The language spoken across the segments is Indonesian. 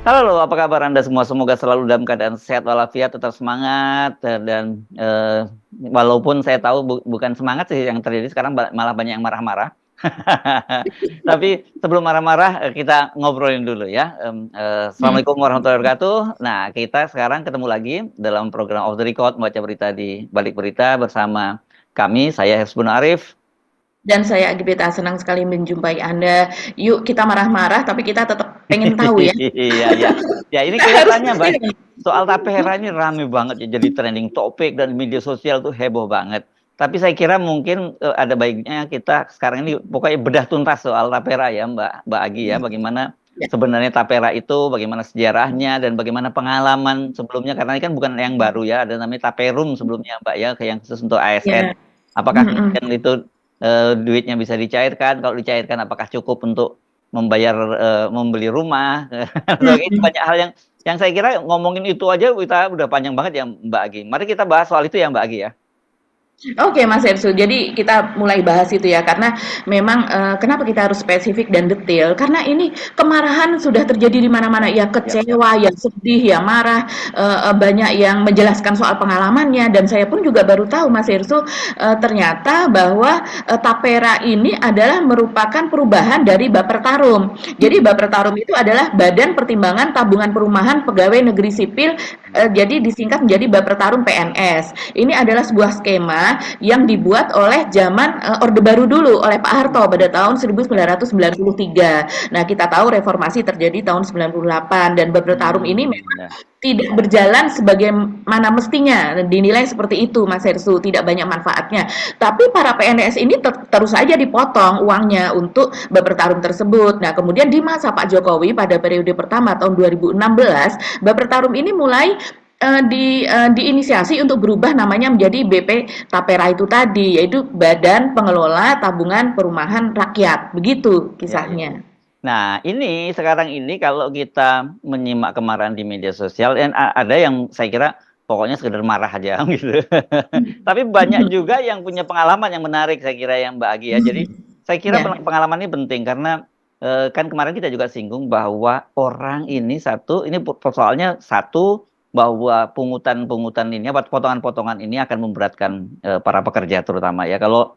Halo, apa kabar Anda semua? Semoga selalu dalam keadaan sehat walafiat, tetap semangat dan walaupun saya tahu bukan semangat sih yang terjadi sekarang, malah banyak yang marah-marah. Tapi sebelum marah-marah, kita ngobrolin dulu ya. Hmm. Assalamualaikum warahmatullahi wabarakatuh. Nah, kita sekarang ketemu lagi dalam program Off the Record, membaca berita di balik berita bersama kami, saya Hesbun Arif. Dan saya Agibeta senang sekali menjumpai Anda. Yuk kita marah-marah, tapi kita tetap pengen tahu ya. Iya, iya. Ya, ini Kita harus kelihatannya, Mbak, ini. soal tapera ini rame banget ya, jadi trending topik dan media sosial tuh heboh banget. Tapi saya kira mungkin ada baiknya kita sekarang ini pokoknya bedah tuntas soal tapera ya, Mbak Agi ya. Bagaimana Ya. sebenarnya tapera itu, bagaimana sejarahnya dan bagaimana pengalaman sebelumnya, karena ini kan bukan yang baru ya, ada namanya taperum sebelumnya, Mbak ya, kayak yang khusus untuk ASN. Ya. Apakah Mm-mm. kemudian itu duitnya bisa dicairkan? Kalau dicairkan, apakah cukup untuk membayar membeli rumah? Itu Mm-mm. banyak hal yang saya kira ngomongin itu aja kita udah panjang banget ya Mbak Agi. Mari kita bahas soal itu ya Mbak Agi ya. Oke Mas Ersu, jadi kita mulai bahas itu ya, karena memang kenapa kita harus spesifik dan detail? Karena ini kemarahan sudah terjadi di mana-mana, ya Yap, yap. kecewa, ya sedih, ya marah, banyak yang menjelaskan soal pengalamannya, dan saya pun juga baru tahu Mas Ersu, ternyata bahwa Tapera ini adalah merupakan perubahan dari Bapertarum. Jadi Bapertarum itu adalah Badan Pertimbangan Tabungan Perumahan Pegawai Negeri Sipil, jadi disingkat menjadi Bapertarum PNS. Ini adalah sebuah skema yang dibuat oleh zaman Orde Baru dulu oleh Pak Harto pada tahun 1993. Nah, kita tahu reformasi terjadi tahun 98 dan Bapertarum ini memang Ya. tidak berjalan sebagaimana mestinya, dinilai seperti itu Mas Hersu, tidak banyak manfaatnya. Tapi para PNS ini terus saja dipotong uangnya untuk Bapertarum tersebut. Nah, kemudian di masa Pak Jokowi pada periode pertama tahun 2016, Bapertarum ini mulai diinisiasi untuk berubah namanya menjadi BP Tapera itu tadi, yaitu Badan Pengelola Tabungan Perumahan Rakyat. Begitu Ya, ya. kisahnya. Nah, ini sekarang ini kalau kita menyimak kemarahan di media sosial, ada yang saya kira pokoknya sekedar marah aja gitu. Tapi banyak juga yang punya pengalaman yang menarik saya kira yang Mbak Agi ya. Jadi saya kira Ya. pengalaman ini penting karena kan kemarin kita juga singgung bahwa orang ini ini soalnya satu, bahwa pungutan-pungutan ini, potongan-potongan ini akan memberatkan para pekerja terutama ya. Kalau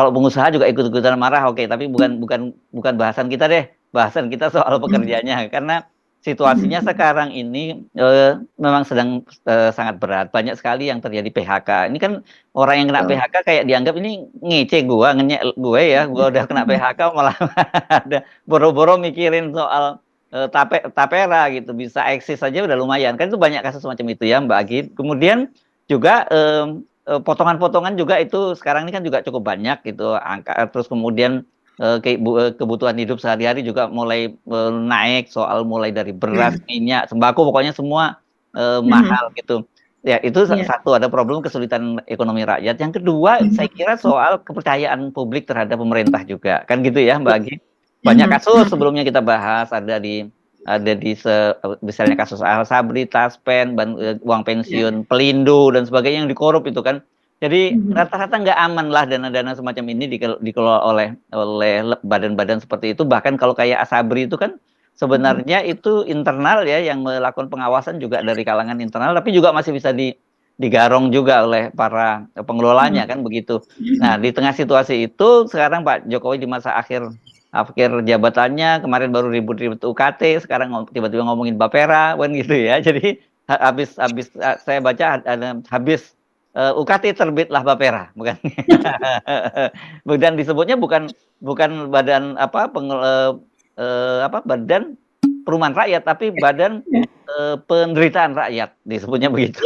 pengusaha juga ikut-ikutan marah, oke, tapi bukan bahasan kita deh. Bahasan kita soal pekerjanya, karena situasinya sekarang ini memang sedang sangat berat. Banyak sekali yang terjadi PHK. Ini kan orang yang kena PHK kayak dianggap ini ngece gua, ngenyek gue ya, gua udah kena PHK malah ada boro-boro mikirin soal tapera gitu, bisa eksis saja udah lumayan. Kan itu banyak kasus semacam itu ya Mbak Agi. Kemudian juga potongan-potongan juga itu sekarang ini kan juga cukup banyak gitu angka, terus kemudian kebutuhan hidup sehari-hari juga mulai naik, soal mulai dari beras, minyak, sembako, pokoknya semua mahal gitu. Ya, itu Ya. satu, ada problem kesulitan ekonomi rakyat. Yang kedua, saya kira soal kepercayaan publik terhadap pemerintah juga. Kan gitu ya, Mbak Agi. Banyak kasus sebelumnya kita bahas, misalnya kasus Al Sabri, Taspen, uang pensiun, Pelindo dan sebagainya yang dikorup itu kan. Jadi rata-rata nggak aman lah dana-dana semacam ini dikelola oleh badan-badan seperti itu. Bahkan kalau kayak Asabri itu kan sebenarnya itu internal ya, yang melakukan pengawasan juga dari kalangan internal, tapi juga masih bisa digarong juga oleh para pengelolanya kan begitu. Nah, di tengah situasi itu sekarang Pak Jokowi di masa akhir jabatannya, kemarin baru ribut-ribut UKT, sekarang tiba-tiba ngomongin Bapera kan gitu ya. Jadi habis habis saya baca habis UKT terbitlah Bapera, bukan? Dan disebutnya bukan bukan badan badan perumahan rakyat, tapi badan penderitaan rakyat, disebutnya begitu.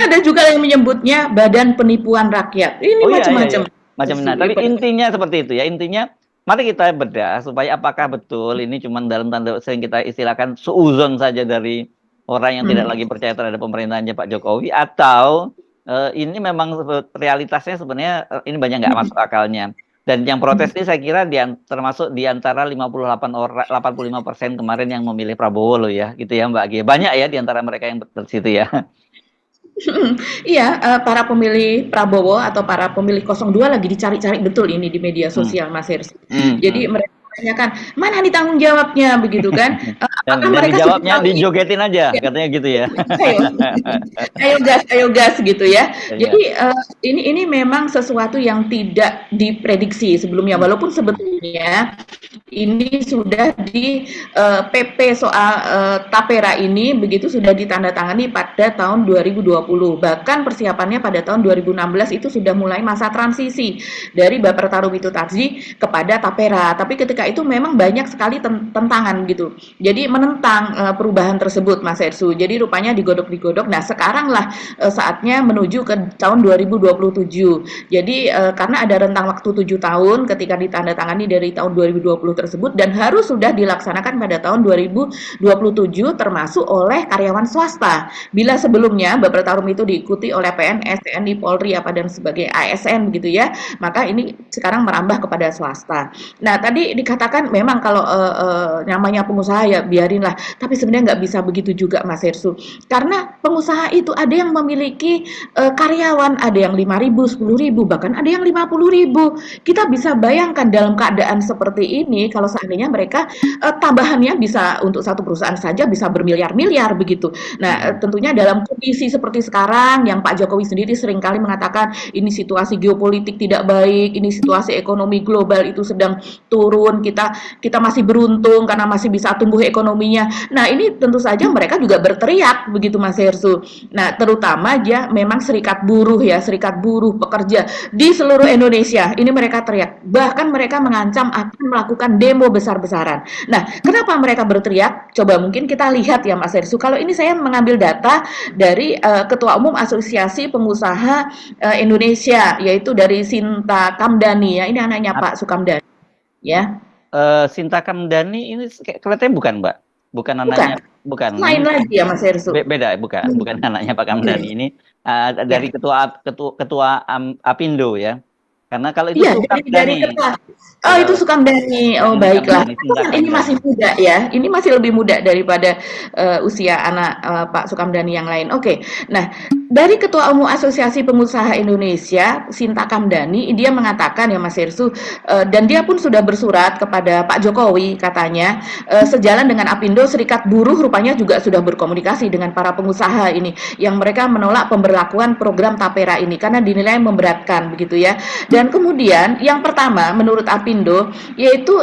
Ada juga yang menyebutnya Badan Penipuan Rakyat. Ini Oh iya, iya, iya. macam-macam. Macam tapi intinya seperti itu ya. Intinya mari kita bedah supaya apakah betul ini cuma dalam tanda sering kita istilahkan suuzon saja dari orang yang tidak lagi percaya terhadap pemerintahannya Pak Jokowi, atau ini memang realitasnya sebenarnya ini banyak nggak masuk akalnya. Dan yang protes ini saya kira termasuk di antara 58 orang, 85% kemarin yang memilih Prabowo loh ya, gitu ya Mbak Gia. Banyak ya di antara mereka yang di situ ya. Iya, para pemilih Prabowo atau para pemilih 02 lagi dicari-cari betul ini di media Hmm. sosial, Mas Hersi. Hmm. Jadi Hmm. mereka tanyakan, "Mana nih tanggung jawabnya?" Begitu kan. Apakah Dan mereka sudah dijawabnya tahu ini? dijogetin aja, Ya. katanya gitu ya. Ayo, ayo gas gitu ya. Iya. Jadi ini memang sesuatu yang tidak diprediksi sebelumnya, Hmm. walaupun sebetulnya ini sudah di PP soal tapera ini begitu sudah ditandatangani pada tahun 2020. Bahkan persiapannya pada tahun 2016 itu sudah mulai masa transisi dari Bapertarum itu tadi kepada tapera. Tapi ketika itu memang banyak sekali tentangan gitu. Jadi menentang perubahan tersebut, Mas Ersu. Jadi rupanya digodok-digodok. Nah, sekarang lah saatnya menuju ke tahun 2027. Jadi karena ada rentang waktu 7 tahun ketika ditandatangani dari tahun 2020 tersebut dan harus sudah dilaksanakan pada tahun 2027 termasuk oleh karyawan swasta. Bila sebelumnya Bapertarum itu diikuti oleh PNS, TNI, Polri apa dan sebagai ASN gitu ya, maka ini sekarang merambah kepada swasta. Nah, tadi dikatakan memang kalau namanya pengusaha ya biarinlah, tapi sebenarnya nggak bisa begitu juga Mas Hersu. Karena pengusaha itu ada yang memiliki karyawan, ada yang 5.000, 10.000, bahkan ada yang 50.000. Kita bisa bayangkan dalam keadaan seperti ini kalau seandainya mereka tambahannya bisa untuk satu perusahaan saja bisa bermiliar-miliar begitu. Nah, tentunya dalam kondisi seperti sekarang yang Pak Jokowi sendiri seringkali mengatakan ini situasi geopolitik tidak baik, ini situasi ekonomi global itu sedang turun, kita masih beruntung karena masih bisa tumbuh ekonominya. Nah, ini tentu saja mereka juga berteriak begitu Mas Hersu. Nah, terutama dia memang serikat buruh ya, serikat buruh pekerja di seluruh Indonesia. Ini mereka teriak. Bahkan mereka mengancam akan melakukan demo besar-besaran. Nah, kenapa mereka berteriak? Coba mungkin kita lihat ya Mas Hersu. Kalau ini saya mengambil data dari Ketua Umum Asosiasi Pengusaha Indonesia, yaitu dari Sinta Kamdani ya. Ini anaknya Pak Sukamdani. Ya. Sinta Kamdani ini kelihatannya bukan, Mbak? Bukan anaknya, bukan. Lain lagi ya Mas Hersu. Beda, bukan anaknya Pak Kamdani. Ini dari ketua Apindo ya. Karena kalau itu dari ketua. Oh, itu Sukamdani. Oh, baiklah. Ini masih muda ya. Ini masih lebih muda daripada usia anak Pak Sukamdani yang lain. Oke. Nah, dari Ketua Umum Asosiasi Pengusaha Indonesia, Sinta Kamdani, dia mengatakan ya Mas Hersu, dan dia pun sudah bersurat kepada Pak Jokowi katanya, sejalan dengan Apindo, Serikat Buruh rupanya juga sudah berkomunikasi dengan para pengusaha ini, yang mereka menolak pemberlakuan program tapera ini karena dinilai memberatkan begitu ya. Dan kemudian yang pertama menurut Apindo yaitu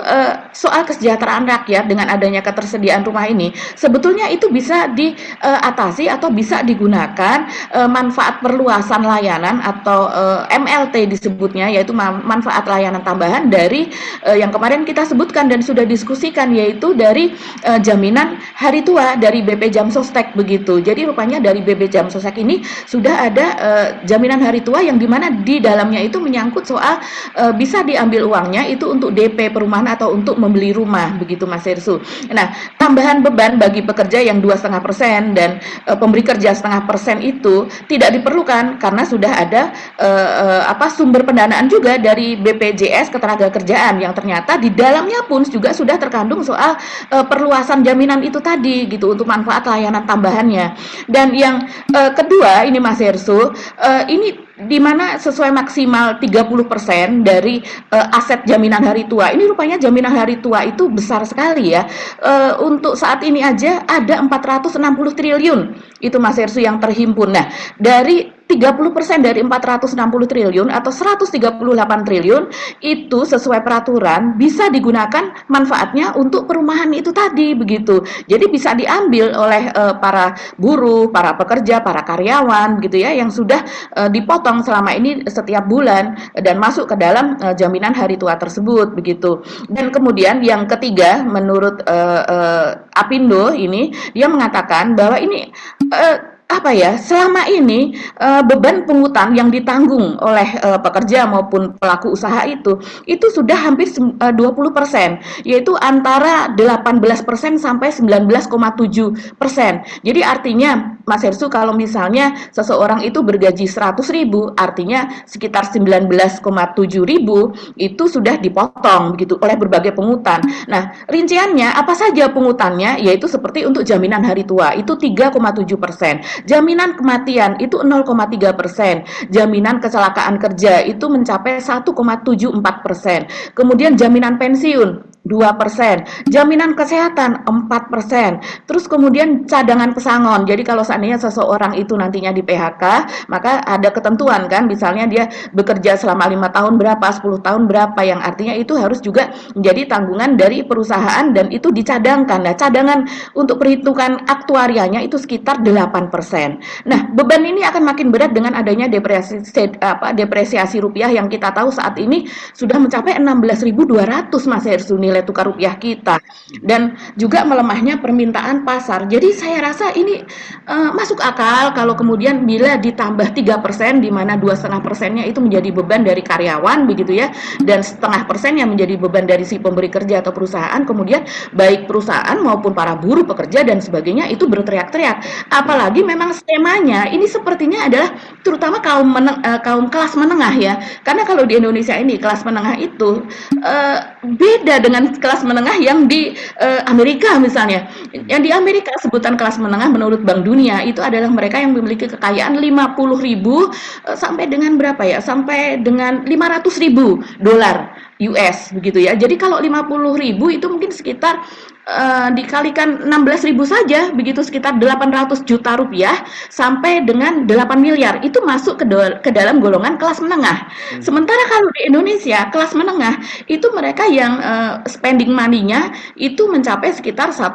soal kesejahteraan rakyat dengan adanya ketersediaan rumah ini sebetulnya itu bisa diatasi atau bisa digunakan manfaat perluasan layanan atau MLT disebutnya, yaitu manfaat layanan tambahan dari yang kemarin kita sebutkan dan sudah diskusikan, yaitu dari jaminan hari tua dari BP Jam Sostek begitu. Jadi rupanya dari BP Jam Sostek ini sudah ada jaminan hari tua yang dimana di dalamnya itu menyangkut soal bisa diambil uangnya itu untuk DP perumahan atau untuk membeli rumah begitu Mas Hersu. Nah, tambahan beban bagi pekerja yang 2,5% dan pemberi kerja 0,5% itu tidak diperlukan karena sudah ada sumber pendanaan juga dari BPJS Ketenagakerjaan yang ternyata di dalamnya pun juga sudah terkandung soal perluasan jaminan itu tadi gitu untuk manfaat layanan tambahannya. Dan yang kedua ini Mas Hersu, ini di mana sesuai maksimal 30% dari aset jaminan hari tua. Ini rupanya jaminan hari tua itu besar sekali ya. Untuk saat ini aja ada 460 triliun itu Mas Hersu yang terhimpun. Nah, dari 30% dari 460 triliun atau 138 triliun itu sesuai peraturan bisa digunakan manfaatnya untuk perumahan itu tadi begitu. Jadi bisa diambil oleh para buruh, para pekerja, para karyawan gitu ya yang sudah dipotong selama ini setiap bulan dan masuk ke dalam jaminan hari tua tersebut begitu. Dan kemudian yang ketiga menurut Apindo ini dia mengatakan bahwa ini selama ini beban pungutan yang ditanggung oleh pekerja maupun pelaku usaha itu sudah hampir 20%, yaitu antara 18% sampai 19,7%. Jadi artinya Mas Hersu kalau misalnya seseorang itu bergaji 100.000, artinya sekitar 19,7 ribu itu sudah dipotong begitu oleh berbagai pungutan. Nah, rinciannya apa saja pungutannya? Yaitu seperti untuk jaminan hari tua itu 3,7%. Jaminan kematian itu 0,3%, jaminan kecelakaan kerja itu mencapai 1,74%, kemudian jaminan pensiun 2%, jaminan kesehatan 4%, terus kemudian cadangan pesangon. Jadi kalau seandainya seseorang itu nantinya di PHK, maka ada ketentuan kan, misalnya dia bekerja selama 5 tahun berapa, 10 tahun berapa, yang artinya itu harus juga menjadi tanggungan dari perusahaan dan itu dicadangkan. Nah, cadangan untuk perhitungan aktuarianya itu sekitar 8%. Nah, beban ini akan makin berat dengan adanya depresiasi rupiah yang kita tahu saat ini sudah mencapai 16.200 Mas Hersu nilai tukar rupiah kita dan juga melemahnya permintaan pasar. Jadi saya rasa ini masuk akal kalau kemudian bila ditambah 3% di mana 2,5%-nya itu menjadi beban dari karyawan begitu ya dan 0,5% yang menjadi beban dari si pemberi kerja atau perusahaan, kemudian baik perusahaan maupun para buruh pekerja dan sebagainya itu berteriak-teriak. Apalagi memang skemanya ini sepertinya adalah terutama kaum kelas menengah ya. Karena kalau di Indonesia ini kelas menengah itu beda dengan kelas menengah yang di Amerika misalnya. Yang di Amerika sebutan kelas menengah menurut Bank Dunia itu adalah mereka yang memiliki kekayaan 50.000 sampai dengan berapa ya? Sampai dengan 500.000 dolar US begitu ya. Jadi kalau 50.000 itu mungkin sekitar dikalikan 16.000 saja, begitu sekitar 800 juta rupiah sampai dengan 8 miliar itu masuk ke dalam golongan kelas menengah. Sementara kalau di Indonesia kelas menengah itu mereka yang spending money-nya itu mencapai sekitar 1,6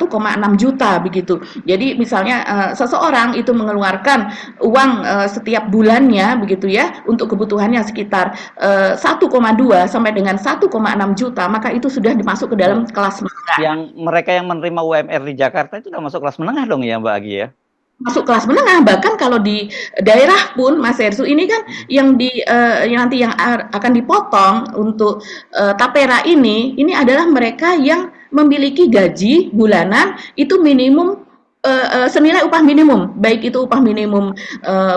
juta begitu. Jadi misalnya seseorang itu mengeluarkan uang setiap bulannya begitu ya untuk kebutuhannya sekitar 1,2 sampai dengan 1,6 juta, maka itu sudah dimasuk ke dalam kelas menengah. Yang mereka yang menerima UMR di Jakarta itu udah masuk kelas menengah dong ya Mbak Agi ya? Masuk kelas menengah, bahkan kalau di daerah pun Mas Hersu ini kan yang nanti yang akan dipotong untuk tapera ini adalah mereka yang memiliki gaji bulanan itu minimum senilai upah minimum, baik itu upah minimum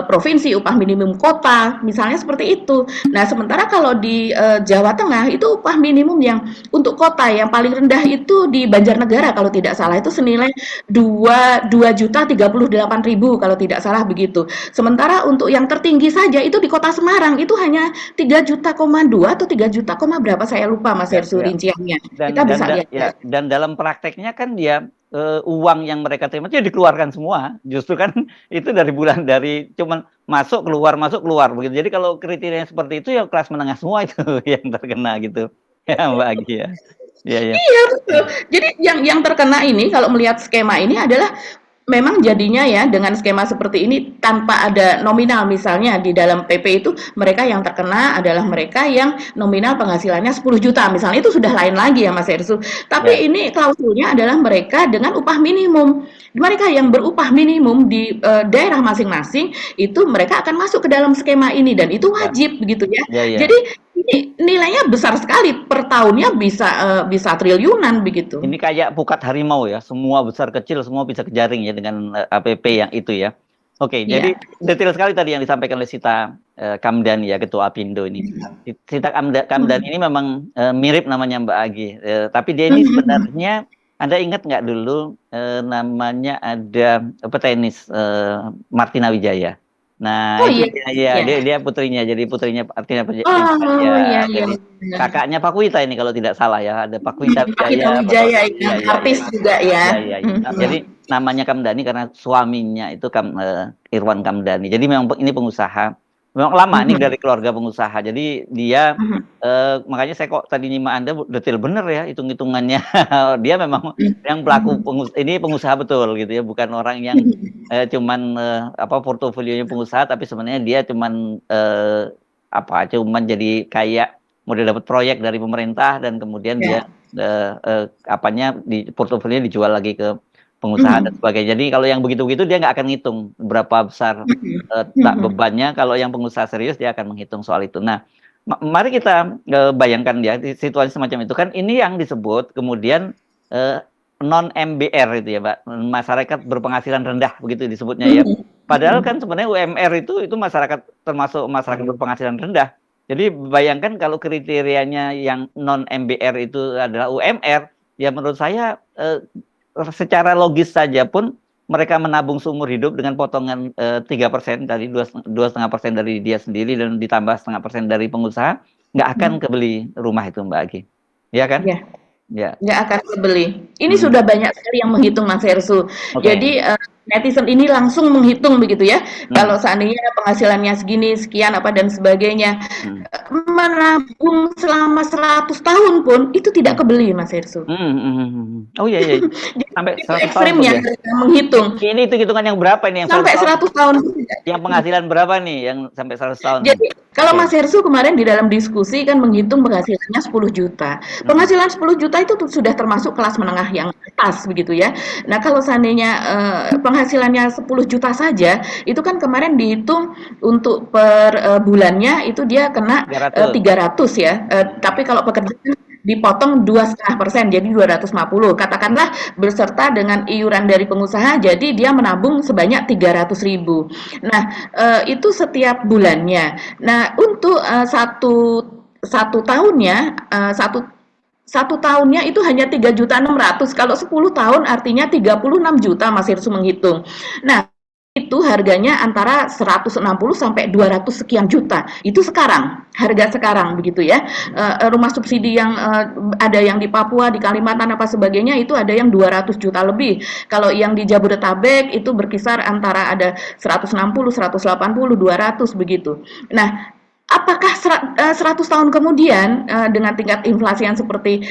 provinsi, upah minimum kota, misalnya seperti itu. Nah, sementara kalau di Jawa Tengah itu upah minimum yang untuk kota yang paling rendah itu di Banjarnegara kalau tidak salah itu senilai 2.038.000 kalau tidak salah begitu. Sementara untuk yang tertinggi saja itu di Kota Semarang itu hanya 3,2 atau 3 juta berapa saya lupa Mas Hersu rinciannya. Kita bisa lihat. Dan dalam prakteknya kan dia uang yang mereka terima itu dikeluarkan semua. Justru kan itu dari cuman masuk keluar begitu. Jadi kalau kriterianya seperti itu ya kelas menengah semua itu yang terkena gitu. Ya Mbak Agi ya. Iya betul. Jadi yang terkena ini kalau melihat skema ini adalah memang jadinya ya dengan skema seperti ini tanpa ada nominal misalnya di dalam PP itu mereka yang terkena adalah mereka yang nominal penghasilannya 10 juta misalnya itu sudah lain lagi ya Mas Hersu. Tapi ini klausulnya adalah mereka dengan upah minimum. Mereka yang berupah minimum di daerah masing-masing itu mereka akan masuk ke dalam skema ini dan itu wajib begitu ya. Jadi ini nilainya besar sekali per tahunnya bisa triliunan begitu. Ini kayak pukat harimau ya, semua besar kecil semua bisa kejaring ya dengan APP yang itu ya. Oke, jadi detail sekali tadi yang disampaikan oleh Sita Kamdani ya, Ketua Apindo ini. Sita Kamdani ini memang mirip namanya Mbak Agi, tapi dia ini sebenarnya Anda ingat nggak dulu namanya ada petenis Martina Wijaya. Nah, dia putrinya, jadi putrinya Martina Wijaya. Jadi kakaknya Pak Wita ini kalau tidak salah ya, ada Pak Wita Wijaya, artis juga ya. Jadi namanya Kamdani karena suaminya itu Irwan Kamdani. Jadi memang ini pengusaha. Memang lama ini dari keluarga pengusaha. Jadi dia makanya saya kok tadi nyimak Anda detail bener ya hitung-hitungannya. Dia memang yang pelaku pengusaha betul gitu ya, bukan orang yang cuman portofolionya pengusaha tapi sebenarnya dia cuman cuman jadi kayak model dapat proyek dari pemerintah dan kemudian dia di portofolionya dijual lagi ke pengusaha dan sebagainya. Jadi kalau yang begitu-begitu dia nggak akan ngitung berapa besar bebannya. Kalau yang pengusaha serius dia akan menghitung soal itu. Nah, mari kita bayangkan ya di situasi semacam itu kan ini yang disebut kemudian non MBR itu ya, Mbak, masyarakat berpenghasilan rendah begitu disebutnya ya. Padahal kan sebenarnya UMR itu masyarakat termasuk masyarakat berpenghasilan rendah. Jadi bayangkan kalau kriterianya yang non MBR itu adalah UMR, ya menurut saya secara logis saja pun mereka menabung seumur hidup dengan potongan 3% dari 2,5% dari dia sendiri dan ditambah 0,5% dari pengusaha, nggak akan kebeli rumah itu Mbak Agi, ya kan? Ya. nggak akan kebeli. Ini Mhm. sudah banyak sekali yang menghitung Mas Hersu. Oke. Jadi netizen ini langsung menghitung begitu ya. Mhm. Kalau seandainya penghasilannya segini, sekian apa dan sebagainya, Mhm. menabung selama 100 tahun pun itu tidak Mhm. kebeli Mas Hersu. Mhm mhm mhm. Oh, iya iya. Jadi Sampai itu 100 tahun ekstrim pun ya ya? mereka menghitung. Ini hitung-hitungan yang berapa ini yang 100 Sampai tahun? 100 tahun pun tidak. Yang penghasilan berapa nih yang sampai 100 tahun nih? Jadi, kalau Oke. Mas Hersu kemarin di dalam diskusi kan menghitung penghasilannya 10 juta. Mhm. Penghasilan 10 juta itu sudah termasuk kelas menengah yang atas begitu ya. Nah, kalau seandainya penghasilannya 10 juta saja, itu kan kemarin dihitung untuk per bulannya itu dia kena 300. 300 ya. Mhm. Tapi kalau pekerja dipotong 2,5%, jadi 250. Katakanlah beserta dengan iuran dari pengusaha, jadi dia menabung sebanyak 300.000. Nah, itu setiap bulannya. Nah, untuk satu satu tahunnya, satu tahunnya itu hanya 3.600.000. Kalau 10 tahun artinya 36 juta Mas Irsu menghitung. Nah, itu harganya antara 160 sampai 200 sekian juta. Itu sekarang, harga sekarang begitu ya. Rumah subsidi yang ada yang di Papua, di Kalimantan apa sebagainya itu ada yang 200 juta lebih. Kalau yang di Jabodetabek itu berkisar antara ada 160, 180, 200 begitu. Nah, apakah 100 tahun kemudian dengan tingkat inflasi yang seperti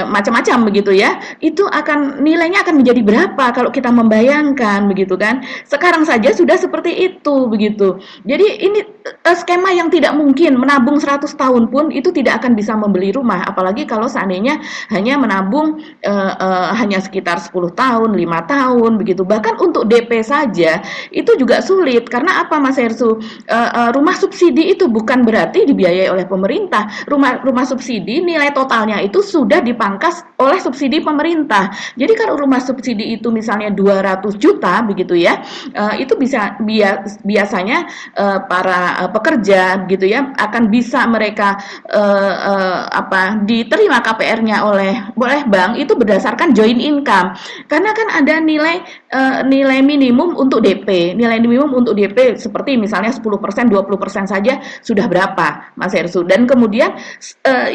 macam-macam begitu ya, itu akan nilainya akan menjadi berapa kalau kita membayangkan begitu kan? Sekarang saja sudah seperti itu begitu. Jadi ini skema yang tidak mungkin menabung 100 tahun pun itu tidak akan bisa membeli rumah, apalagi kalau seandainya hanya menabung hanya sekitar 10 tahun, 5 tahun begitu. Bahkan untuk DP saja itu juga sulit karena apa Mas Hersu? Rumah subsidi itu bukan berarti dibiayai oleh pemerintah. Rumah subsidi nilai totalnya itu sudah dipangkas oleh subsidi pemerintah. Jadi kalau rumah subsidi itu misalnya 200 juta begitu ya, itu biasanya para pekerja gitu ya akan bisa mereka diterima KPR-nya oleh bank itu berdasarkan joint income. Karena kan ada nilai minimum untuk DP. Nilai minimum untuk DP seperti misalnya 10%, 20% saja sudah berapa, Mas Hersu. Dan kemudian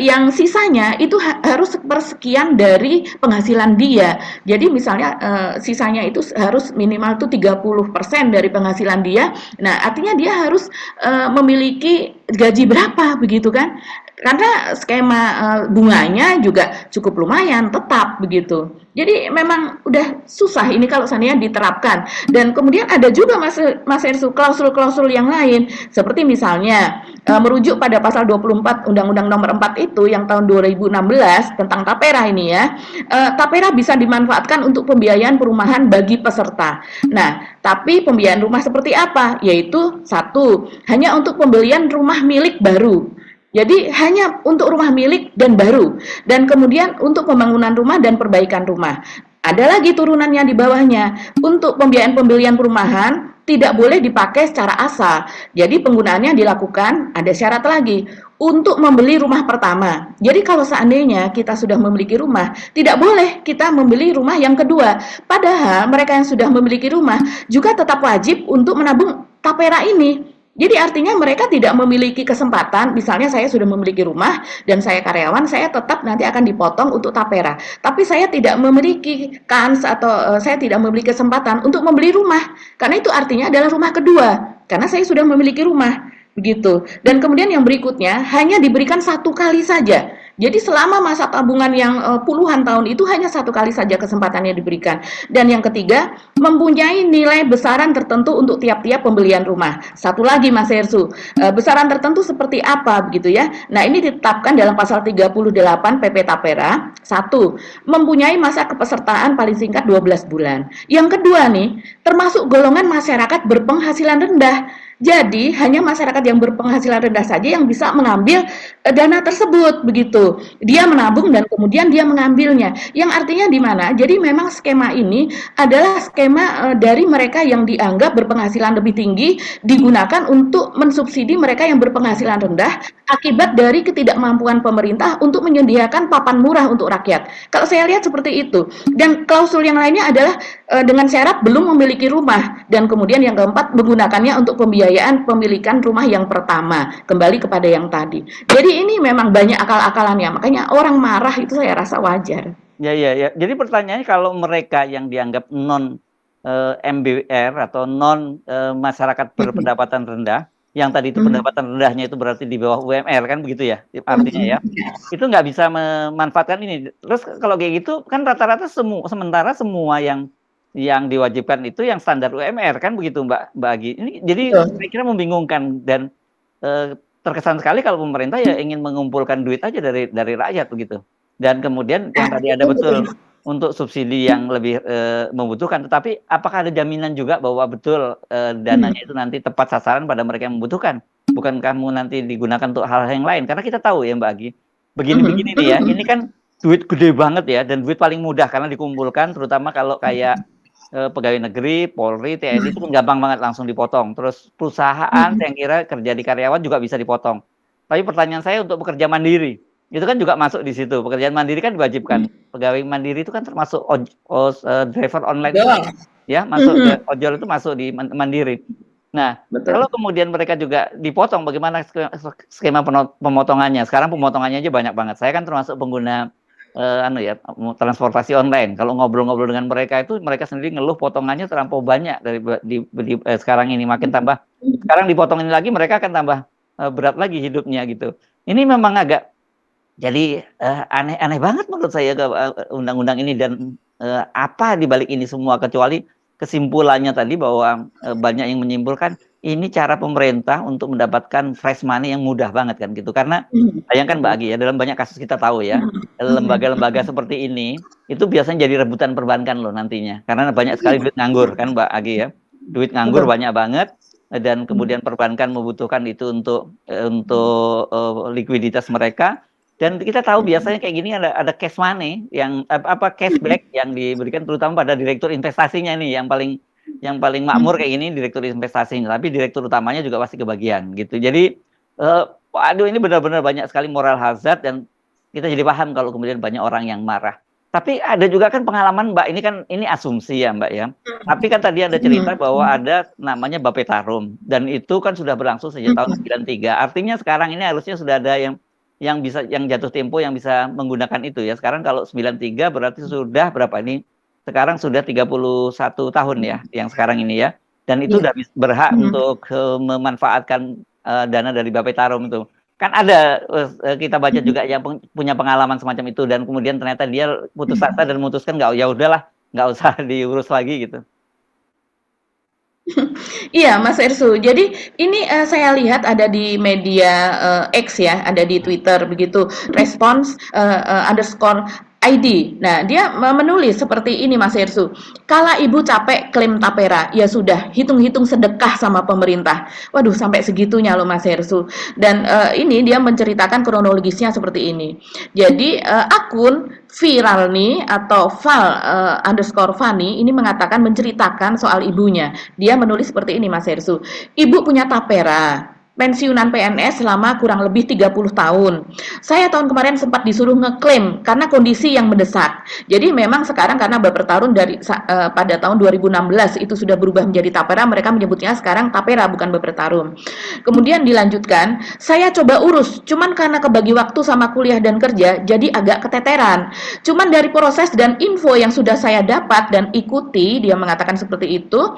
yang sisanya itu harus sepersekian dari penghasilan dia. Jadi misalnya sisanya itu harus minimal itu 30% dari penghasilan dia. Nah, artinya dia harus memiliki gaji berapa begitu kan? Karena skema bunganya juga cukup lumayan, tetap begitu. Jadi memang udah susah ini kalau seandainya diterapkan. Dan kemudian ada juga Mas Hersu klausul-klausul yang lain seperti misalnya merujuk pada pasal 24 Undang-Undang Nomor 4 itu yang tahun 2016 tentang tapera ini ya. Tapera bisa dimanfaatkan untuk pembiayaan perumahan bagi peserta. Nah, tapi pembiayaan rumah seperti apa? Yaitu satu, hanya untuk pembelian rumah milik baru. Jadi hanya untuk rumah milik dan baru, dan kemudian untuk pembangunan rumah dan perbaikan rumah. Ada lagi turunannya di bawahnya. Untuk pembiayaan pembelian perumahan tidak boleh dipakai secara asal. Jadi penggunaannya dilakukan ada syarat lagi untuk membeli rumah pertama. Jadi kalau seandainya kita sudah memiliki rumah, tidak boleh kita membeli rumah yang kedua. Padahal mereka yang sudah memiliki rumah juga tetap wajib untuk menabung tapera ini. Jadi artinya mereka tidak memiliki kesempatan, misalnya saya sudah memiliki rumah dan saya karyawan, saya tetap nanti akan dipotong untuk tapera. Tapi saya tidak memiliki kans atau saya tidak memiliki kesempatan untuk membeli rumah. Karena itu artinya adalah rumah kedua. Karena saya sudah memiliki rumah. Begitu. Dan kemudian yang berikutnya hanya diberikan satu kali saja. Jadi selama masa tabungan yang puluhan tahun itu hanya satu kali saja kesempatannya diberikan. Dan yang ketiga, mempunyai nilai besaran tertentu untuk tiap-tiap pembelian rumah. Satu lagi Mas Hersu, besaran tertentu seperti apa begitu ya. Nah, ini ditetapkan dalam pasal 38 PP Tapera. Satu, mempunyai masa kepesertaan paling singkat 12 bulan. Yang kedua nih, termasuk golongan masyarakat berpenghasilan rendah. Jadi hanya masyarakat yang berpenghasilan rendah saja yang bisa mengambil dana tersebut begitu. Dia menabung dan kemudian dia mengambilnya. Yang artinya di mana? Jadi memang skema ini adalah skema dari mereka yang dianggap berpenghasilan lebih tinggi digunakan untuk mensubsidi mereka yang berpenghasilan rendah akibat dari ketidakmampuan pemerintah untuk menyediakan papan murah untuk rakyat. Kalau saya lihat seperti itu. Dan klausul yang lainnya adalah dengan syarat belum memiliki rumah dan kemudian yang keempat menggunakannya untuk pembiayaan pembiayaan pemilikan rumah yang pertama, kembali kepada yang tadi. Jadi ini memang banyak akal-akalannya, makanya orang marah itu saya rasa wajar. Ya, ya, ya. Jadi pertanyaannya kalau mereka yang dianggap non MBR atau non masyarakat berpendapatan rendah, yang tadi itu Mhm. pendapatan rendahnya itu berarti di bawah UMR kan begitu ya, artinya ya. Mhm. Itu nggak bisa memanfaatkan ini. Terus kalau kayak gitu kan rata-rata sementara semua yang diwajibkan itu yang standar UMR kan begitu Mbak Agi. Ini jadi Betul. saya kira membingungkan dan terkesan sekali kalau pemerintah ya ingin mengumpulkan duit aja dari rakyat begitu. Dan kemudian yang Nah, tadi ada itu betul. betul untuk subsidi yang lebih membutuhkan, tetapi apakah ada jaminan juga bahwa betul dananya itu nanti tepat sasaran pada mereka yang membutuhkan? Bukan kamu nanti digunakan untuk hal-hal yang lain? Karena kita tahu ya Mbak Agi, begini-begini nih ya, ini kan duit gede banget ya, dan duit paling mudah karena dikumpulkan, terutama kalau kayak pegawai negeri, Polri, TNI itu kan gampang banget langsung dipotong. Terus perusahaan saya kira kerja di karyawan juga bisa dipotong. Tapi pertanyaan saya untuk pekerja mandiri, itu kan juga masuk di situ. Pekerjaan mandiri kan diwajibkan. Pegawai mandiri itu kan termasuk driver online itu kan, Betul. ya masuk ojol itu masuk di mandiri. Nah, Betul. kalau kemudian mereka juga dipotong, bagaimana skema pemotongannya? Sekarang pemotongannya aja banyak banget. Saya kan termasuk pengguna transportasi online. Kalau ngobrol-ngobrol dengan mereka itu mereka sendiri ngeluh potongannya terlampau banyak sekarang ini makin tambah. Sekarang dipotongin lagi mereka akan tambah berat lagi hidupnya gitu. Ini memang agak jadi aneh banget menurut saya ke undang-undang ini dan apa di balik ini semua kecuali kesimpulannya tadi bahwa banyak yang menyimpulkan ini cara pemerintah untuk mendapatkan fresh money yang mudah banget kan gitu. Karena bayangkan Mbak Agi ya, dalam banyak kasus kita tahu ya, lembaga-lembaga seperti ini itu biasanya jadi rebutan perbankan loh nantinya. Karena banyak sekali duit nganggur kan Mbak Agi ya. Duit nganggur Betul. banyak banget dan kemudian perbankan membutuhkan itu untuk likuiditas mereka. Dan kita tahu biasanya kayak gini ada cash money yang cashback yang diberikan terutama pada direktur investasinya nih yang paling makmur kayak gini direktur investasinya, tapi direktur utamanya juga pasti kebagian gitu. Jadi waduh ini benar-benar banyak sekali moral hazard dan kita jadi paham kalau kemudian banyak orang yang marah. Tapi ada juga kan pengalaman Mbak, ini asumsi ya Mbak ya. Tapi kan tadi ada cerita bahwa ada namanya Bapetarum dan itu kan sudah berlangsung sejak tahun 93. Artinya sekarang ini harusnya sudah ada yang bisa yang jatuh tempo yang bisa menggunakan itu ya. Sekarang kalau 93 berarti sudah berapa ini? Sekarang sudah 31 tahun ya yang sekarang ini ya. Dan itu Iya. udah berhak untuk memanfaatkan dana dari Bapetarum itu. Kan ada kita baca juga yang punya pengalaman semacam itu dan kemudian ternyata dia putus asa dan memutuskan nggak ya udahlah nggak usah diurus lagi gitu. Iya, Mas Ersu. Jadi ini saya lihat ada di media X ya, ada di Twitter begitu. Respons underscore ID. Nah, dia menulis seperti ini, Mas Ersu. Kala ibu capek klaim tapera, ya sudah hitung-hitung sedekah sama pemerintah. Waduh, sampai segitunya loh, Mas Ersu. Dan ini dia menceritakan kronologisnya seperti ini. Jadi akun viral nih atau val underscore Fani ini mengatakan menceritakan soal ibunya. Dia menulis seperti ini Mas Hersu. Ibu punya tapera, pensiunan PNS selama kurang lebih 30 tahun. Saya tahun kemarin sempat disuruh ngeklaim karena kondisi yang mendesak. Jadi memang sekarang karena Bapetarum dari pada tahun 2016 itu sudah berubah menjadi tapera, mereka menyebutnya sekarang tapera bukan Bapetarum. Kemudian dilanjutkan, saya coba urus, cuman karena kebagi waktu sama kuliah dan kerja, jadi agak keteteran. Cuman dari proses dan info yang sudah saya dapat dan ikuti, dia mengatakan seperti itu,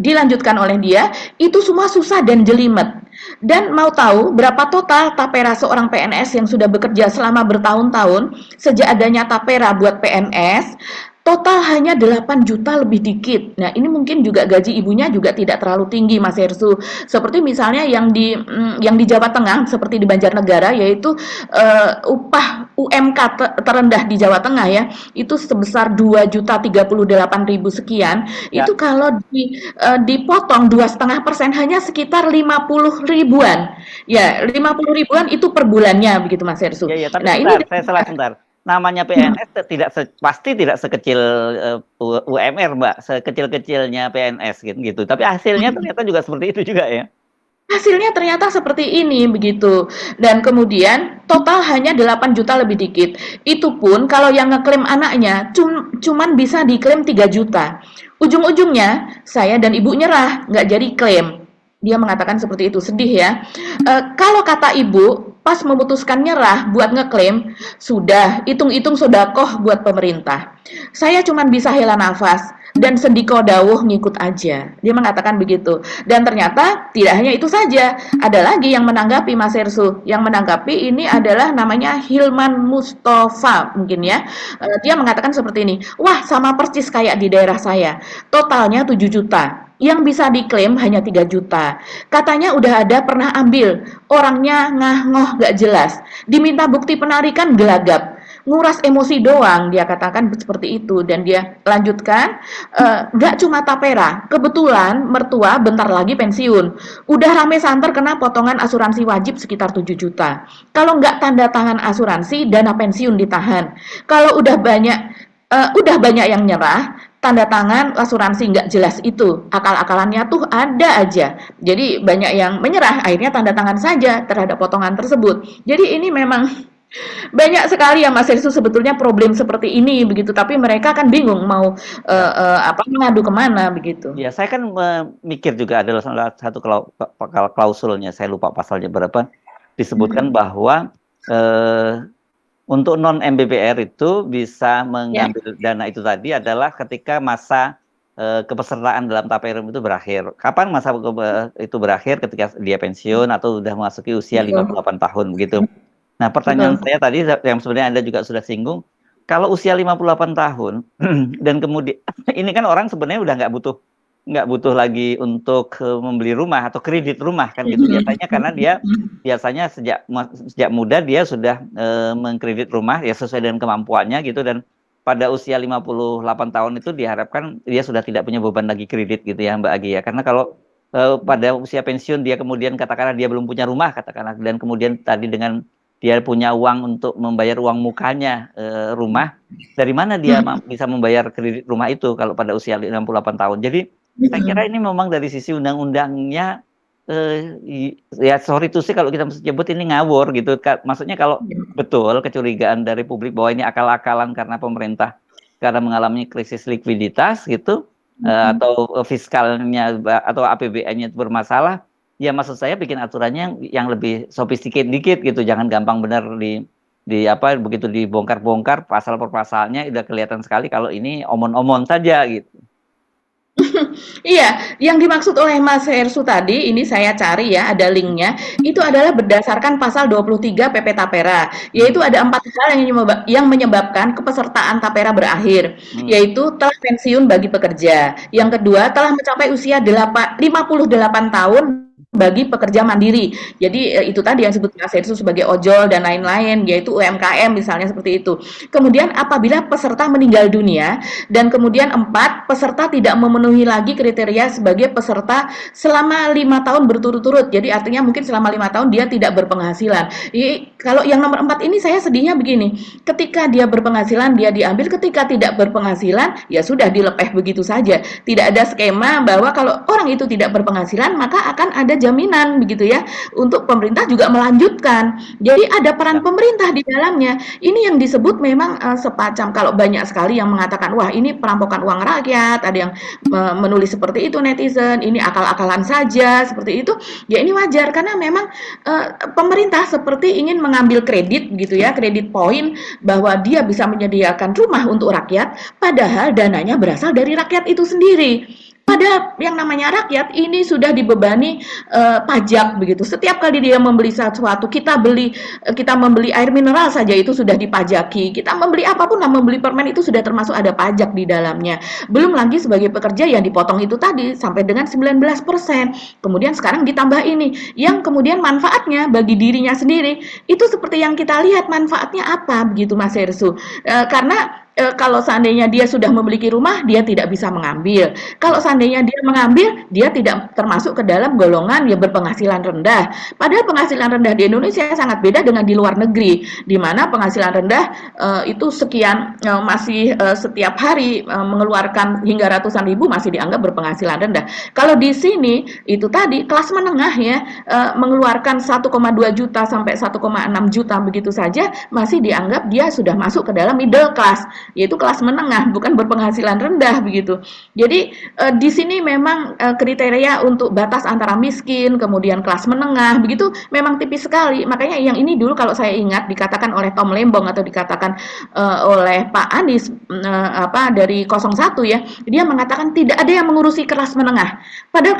dilanjutkan oleh dia, itu semua susah dan jelimet. Dan mau tahu berapa total tapera seorang PNS yang sudah bekerja selama bertahun-tahun sejak adanya tapera buat PNS? Total hanya 8 juta lebih dikit. Nah, ini mungkin juga gaji ibunya juga tidak terlalu tinggi, Mas Hersu. Seperti misalnya yang di Jawa Tengah, seperti di Banjarnegara, yaitu upah UMK terendah di Jawa Tengah ya, itu sebesar 2.038.000 sekian. Ya, Itu kalau dipotong 2,5% hanya sekitar 50 ribuan. Ya, 50 ribuan itu per bulannya begitu, Mas Hersu. ya, tapi Nah, sebentar, ini saya salah sebentar. Namanya PNS pasti tidak sekecil UMR, Mbak, sekecil-kecilnya PNS gitu. Tapi hasilnya ternyata juga seperti itu juga ya. hasilnya ternyata seperti ini begitu. Dan kemudian total hanya 8 juta lebih dikit. Itu pun kalau yang ngeklaim anaknya cuman bisa diklaim 3 juta. Ujung-ujungnya saya dan ibu nyerah, nggak jadi klaim. Dia mengatakan seperti itu, sedih ya. Kalau kata ibu, pas memutuskan nyerah buat ngeklaim, sudah, hitung-hitung sodakoh buat pemerintah. Saya cuma bisa hela nafas dan sendiko dawuh ngikut aja. Dia mengatakan begitu. Dan ternyata tidak hanya itu saja. Ada lagi yang menanggapi Mas Ersu. Yang menanggapi ini adalah namanya Hilman Mustafa mungkin ya. Dia mengatakan seperti ini. Wah, sama persis kayak di daerah saya. Totalnya 7 juta. Yang bisa diklaim hanya 3 juta. Katanya udah ada pernah ambil. Orangnya ngah-ngoh gak jelas. Diminta bukti penarikan gelagap. Nguras emosi doang, dia katakan seperti itu. Dan dia lanjutkan, gak cuma Tapera, kebetulan mertua bentar lagi pensiun. Udah rame santer kena potongan asuransi wajib sekitar 7 juta. Kalau nggak tanda tangan asuransi, dana pensiun ditahan. Kalau udah banyak yang nyerah, tanda tangan asuransi nggak jelas itu. Akal-akalannya tuh ada aja. Jadi banyak yang menyerah, akhirnya tanda tangan saja terhadap potongan tersebut. Jadi ini memang banyak sekali ya Mas Hersу sebetulnya problem seperti ini begitu, tapi mereka kan bingung mau Ya. mengadu kemana begitu. Ya, saya kan mikir juga adalah salah satu klausulnya, saya lupa pasalnya berapa, disebutkan bahwa untuk non MBPR itu bisa Ya, mengambil dana itu tadi adalah ketika masa kepesertaan dalam TAPERUM itu berakhir. Kapan masa itu berakhir? Ketika dia pensiun atau sudah memasuki usia betul, 58 tahun begitu. Nah, pertanyaan betul. saya tadi yang sebenarnya Anda juga sudah singgung, kalau usia 58 tahun dan kemudian ini kan orang sebenarnya udah nggak butuh lagi untuk membeli rumah atau kredit rumah kan gitu biasanya, karena dia biasanya sejak muda dia sudah mengkredit rumah ya sesuai dengan kemampuannya gitu, dan pada usia 58 tahun itu diharapkan dia sudah tidak punya beban lagi kredit gitu ya Mbak Agi ya, karena kalau pada usia pensiun dia kemudian katakanlah dia belum punya rumah katakanlah, dan kemudian tadi dengan dia punya uang untuk membayar uang mukanya rumah, dari mana dia bisa membayar kredit rumah itu kalau pada usia 68 tahun. Jadi saya kira ini memang dari sisi undang-undangnya ya sorry to say kalau kita sebut ini ngawur gitu. Maksudnya kalau betul kecurigaan dari publik bahwa ini akal-akalan karena pemerintah karena mengalami krisis likuiditas gitu, atau fiskalnya atau APBN-nya bermasalah, ya maksud saya bikin aturannya yang lebih sophisticated dikit gitu, jangan gampang benar di apa begitu dibongkar-bongkar pasal per pasalnya udah kelihatan sekali kalau ini omon-omon saja gitu. Iya, yang dimaksud oleh Mas Hersu tadi, ini saya cari ya, ada linknya, itu adalah berdasarkan pasal 23 PP Tapera, yaitu ada 4 hal yang menyebabkan kepesertaan Tapera berakhir, yaitu telah pensiun bagi pekerja, yang kedua telah mencapai usia 58 tahun bagi pekerja mandiri. Jadi itu tadi yang disebut Mas Hersu sebagai ojol dan lain-lain, yaitu UMKM misalnya seperti itu. Kemudian apabila peserta meninggal dunia, dan kemudian 4, peserta tidak memenuhi lagi kriteria sebagai peserta selama 5 tahun berturut-turut. Jadi artinya mungkin selama 5 tahun dia tidak berpenghasilan. Jadi, kalau yang nomor 4 ini saya sedihnya begini, ketika dia berpenghasilan dia diambil, ketika tidak berpenghasilan ya sudah dilepeh begitu saja. Tidak ada skema bahwa kalau orang itu tidak berpenghasilan maka akan ada jaminan begitu ya untuk pemerintah juga melanjutkan. Jadi ada peran pemerintah di dalamnya. Ini yang disebut memang sepacam, kalau banyak sekali yang mengatakan wah ini perampokan uang rakyat, ada yang menulis seperti itu netizen, ini akal-akalan saja seperti itu. Ya ini wajar karena memang pemerintah seperti ingin mengambil kredit gitu ya, kredit poin bahwa dia bisa menyediakan rumah untuk rakyat, padahal dananya berasal dari rakyat itu sendiri. Padahal yang namanya rakyat ini sudah dibebani pajak begitu. Setiap kali dia membeli sesuatu, kita membeli air mineral saja itu sudah dipajaki. Kita membeli apapun, membeli permen itu sudah termasuk ada pajak di dalamnya. Belum lagi sebagai pekerja yang dipotong itu tadi sampai dengan 19%. Kemudian sekarang ditambah ini, yang kemudian manfaatnya bagi dirinya sendiri itu seperti yang kita lihat manfaatnya apa begitu Mas Hersu. Karena kalau seandainya dia sudah memiliki rumah, dia tidak bisa mengambil. Kalau seandainya dia mengambil, dia tidak termasuk ke dalam golongan yang berpenghasilan rendah. Padahal penghasilan rendah di Indonesia sangat beda dengan di luar negeri, di mana penghasilan rendah itu sekian masih setiap hari mengeluarkan hingga ratusan ribu masih dianggap berpenghasilan rendah. Kalau di sini itu tadi kelas menengah ya mengeluarkan 1,2 juta sampai 1,6 juta begitu saja masih dianggap dia sudah masuk ke dalam middle class. yaitu kelas menengah, bukan berpenghasilan rendah begitu. Jadi di sini memang kriteria untuk batas antara miskin, kemudian kelas menengah, begitu memang tipis sekali. Makanya yang ini dulu kalau saya ingat dikatakan oleh Tom Lembong atau dikatakan oleh Pak Anies apa dari 01 ya, dia mengatakan tidak ada yang mengurusi kelas menengah. Padahal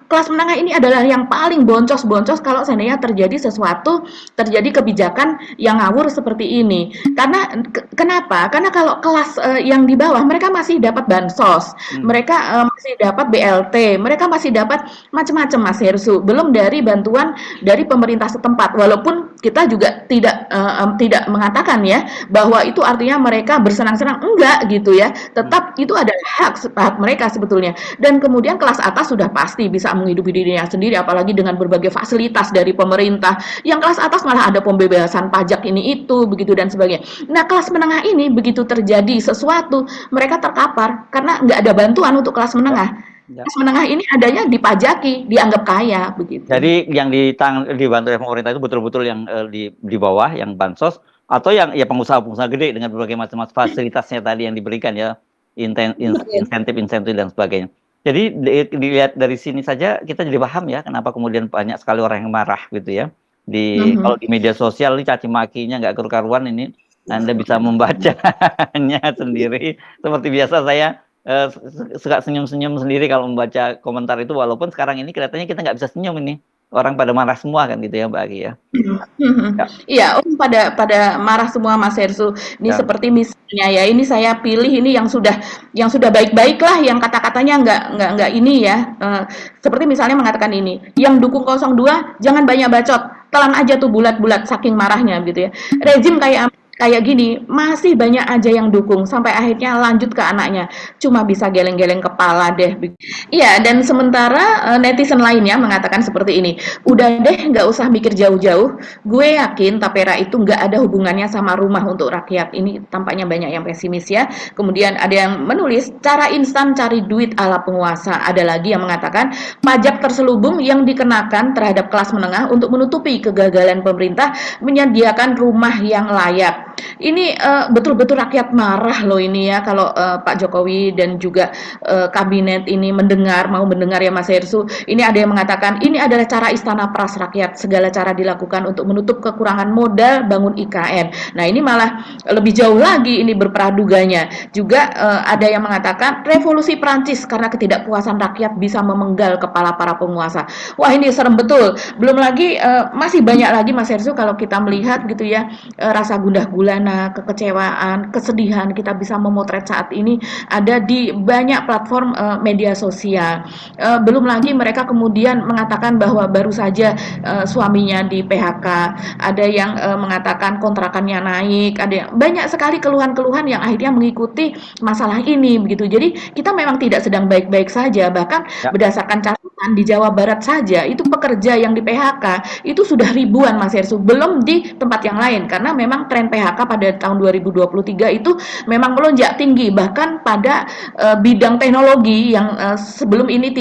kelas menengah ini adalah yang paling boncos-boncos kalau seandainya terjadi sesuatu, terjadi kebijakan yang ngawur seperti ini. Karena kenapa? Karena kalau kelas yang di bawah mereka masih dapat bansos, mereka masih dapat BLT, mereka masih dapat macam-macam Mas Hersu. Belum dari bantuan dari pemerintah setempat. Walaupun kita juga tidak mengatakan ya bahwa itu artinya mereka bersenang-senang, enggak gitu ya. Tetap itu adalah hak mereka sebetulnya. Dan kemudian kelas atas sudah pasti bisa menghidupi dirinya sendiri, apalagi dengan berbagai fasilitas dari pemerintah. Yang kelas atas malah ada pembebasan pajak ini itu begitu dan sebagainya. Nah kelas menengah ini begitu terjadi sesuatu mereka terkapar karena nggak ada bantuan untuk kelas menengah. Ya. Kelas menengah ini adanya dipajaki, dianggap kaya begitu. Jadi yang dibantu oleh pemerintah itu betul-betul yang di bawah, yang bansos, atau yang ya pengusaha-pengusaha gede dengan berbagai macam fasilitasnya tadi yang diberikan ya, insentif-insentif dan sebagainya. Jadi dilihat dari sini saja kita jadi paham ya kenapa kemudian banyak sekali orang yang marah gitu ya. Kalau di media sosial ini caci makinya nggak keruan ini, Anda bisa membacanya sendiri. Seperti biasa saya suka senyum-senyum sendiri kalau membaca komentar itu, walaupun sekarang ini kelihatannya kita nggak bisa senyum ini. Orang pada marah semua kan gitu ya Mbak Aki ya. Ya, Iya, pada marah semua Mas Hersu. Ini ya. seperti misalnya ya, ini saya pilih ini yang sudah baik-baik lah, yang kata-katanya nggak ini ya. Seperti misalnya mengatakan ini, yang dukung 02 jangan banyak bacot, telan aja tuh bulat-bulat saking marahnya gitu ya. Rezim kayak gini masih banyak aja yang dukung sampai akhirnya lanjut ke anaknya, cuma bisa geleng-geleng kepala deh. Iya, dan sementara netizen lainnya mengatakan seperti ini, udah deh nggak usah mikir jauh-jauh, gue yakin tapera itu nggak ada hubungannya sama rumah untuk rakyat. Ini tampaknya banyak yang pesimis ya. Kemudian ada yang menulis cara instan cari duit ala penguasa. Ada lagi yang mengatakan pajak terselubung yang dikenakan terhadap kelas menengah untuk menutupi kegagalan pemerintah menyediakan rumah yang layak. Ini betul-betul rakyat marah loh ini ya kalau Pak Jokowi dan juga kabinet ini mau mendengar ya Mas Hersu. Ini ada yang mengatakan ini adalah cara istana peras rakyat, segala cara dilakukan untuk menutup kekurangan modal bangun IKN. Nah ini malah lebih jauh lagi ini berpraduganya. Juga ada yang mengatakan revolusi Prancis karena ketidakpuasan rakyat bisa memenggal kepala para penguasa. Wah ini serem betul. Belum lagi masih banyak lagi Mas Hersu kalau kita melihat gitu ya, rasa gundah gulana, kekecewaan, kesedihan kita bisa memotret saat ini ada di banyak platform media sosial. Belum lagi mereka kemudian mengatakan bahwa baru saja suaminya di PHK, ada yang mengatakan kontrakannya naik, ada yang banyak sekali keluhan-keluhan yang akhirnya mengikuti masalah ini begitu. Jadi kita memang tidak sedang baik-baik saja, bahkan berdasarkan catatan di Jawa Barat saja itu pekerja yang di PHK itu sudah ribuan Mas Hersu, belum di tempat yang lain karena memang tren PHK pada tahun 2023 itu memang melonjak tinggi, bahkan pada bidang teknologi yang sebelum ini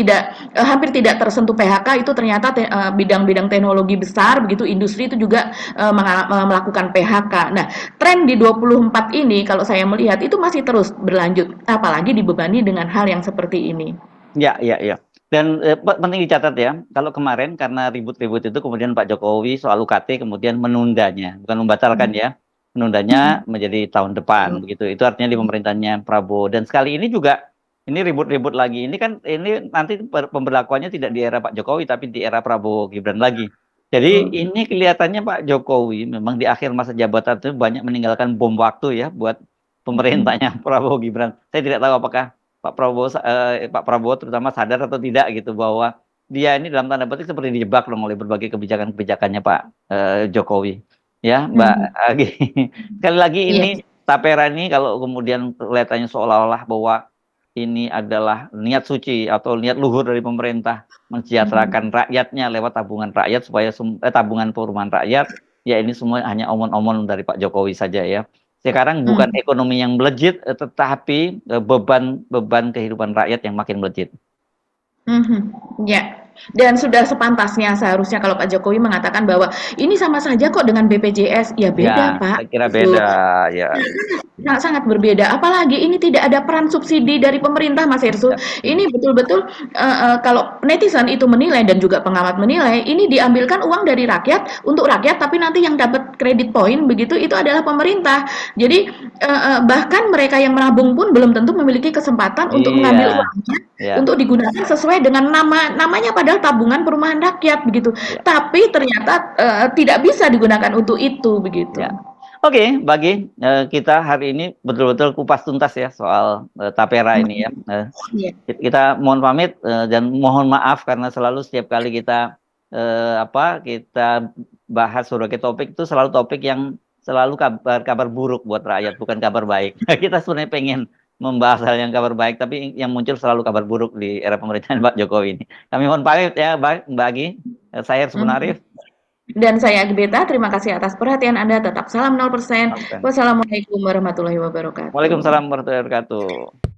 hampir tidak tersentuh PHK itu ternyata bidang-bidang teknologi besar begitu, industri itu juga melakukan PHK. Nah, tren di 24 ini kalau saya melihat itu masih terus berlanjut, apalagi dibebani dengan hal yang seperti ini. Ya, ya, ya. Dan penting dicatat ya, kalau kemarin karena ribut-ribut itu kemudian Pak Jokowi soal UKT kemudian menundanya, bukan membatalkan ya, menundanya menjadi tahun depan begitu. Itu artinya di pemerintahnya Prabowo. Dan sekali ini juga ini ribut-ribut lagi. Ini kan ini nanti pemberlakuannya tidak di era Pak Jokowi tapi di era Prabowo Gibran lagi. Jadi ini kelihatannya Pak Jokowi memang di akhir masa jabatan itu banyak meninggalkan bom waktu ya buat pemerintahnya Prabowo Gibran. Saya tidak tahu apakah Pak Prabowo terutama sadar atau tidak gitu bahwa dia ini dalam tanda petik seperti dijebak dong oleh berbagai kebijakannya Pak Jokowi. Ya, Mbak Agi. Sekali lagi ini tapera ini kalau kemudian kelihatannya seolah-olah bahwa ini adalah niat suci atau niat luhur dari pemerintah mensejahterakan rakyatnya lewat tabungan rakyat supaya tabungan perumahan rakyat, ya ini semua hanya omon-omon dari Pak Jokowi saja ya. Sekarang bukan ekonomi yang melejit, tetapi beban kehidupan rakyat yang makin melejit. Ya. Dan sudah sepantasnya seharusnya kalau Pak Jokowi mengatakan bahwa ini sama saja kok dengan BPJS, ya beda Ya, Pak, saya kira gitu. beda ya. Sangat berbeda. Apalagi ini tidak ada peran subsidi dari pemerintah, Mas Irsul. Ya. Ini betul-betul kalau netizen itu menilai dan juga pengamat menilai, ini diambilkan uang dari rakyat untuk rakyat, tapi nanti yang dapat kredit poin begitu itu adalah pemerintah. Jadi bahkan mereka yang menabung pun belum tentu memiliki kesempatan untuk Iya, mengambil uangnya ya, untuk digunakan sesuai dengan namanya padahal tabungan perumahan rakyat begitu. ya, Tapi ternyata tidak bisa digunakan untuk itu begitu. ya. Oke, bagi kita hari ini betul-betul kupas tuntas ya soal tapera ini ya. Iya. Kita mohon pamit dan mohon maaf karena selalu setiap kali kita kita bahas berbagai topik itu selalu topik yang selalu kabar buruk buat rakyat, bukan kabar baik. Kita sebenarnya pengen membahas hal yang kabar baik, tapi yang muncul selalu kabar buruk di era pemerintahan Pak Jokowi ini. Kami mohon pamit ya, Mbak Agi. Saya Hersman Arif. Dan saya Agbeta, terima kasih atas perhatian Anda. Tetap salam 0%. Wassalamualaikum warahmatullahi wabarakatuh. Waalaikumsalam warahmatullahi wabarakatuh.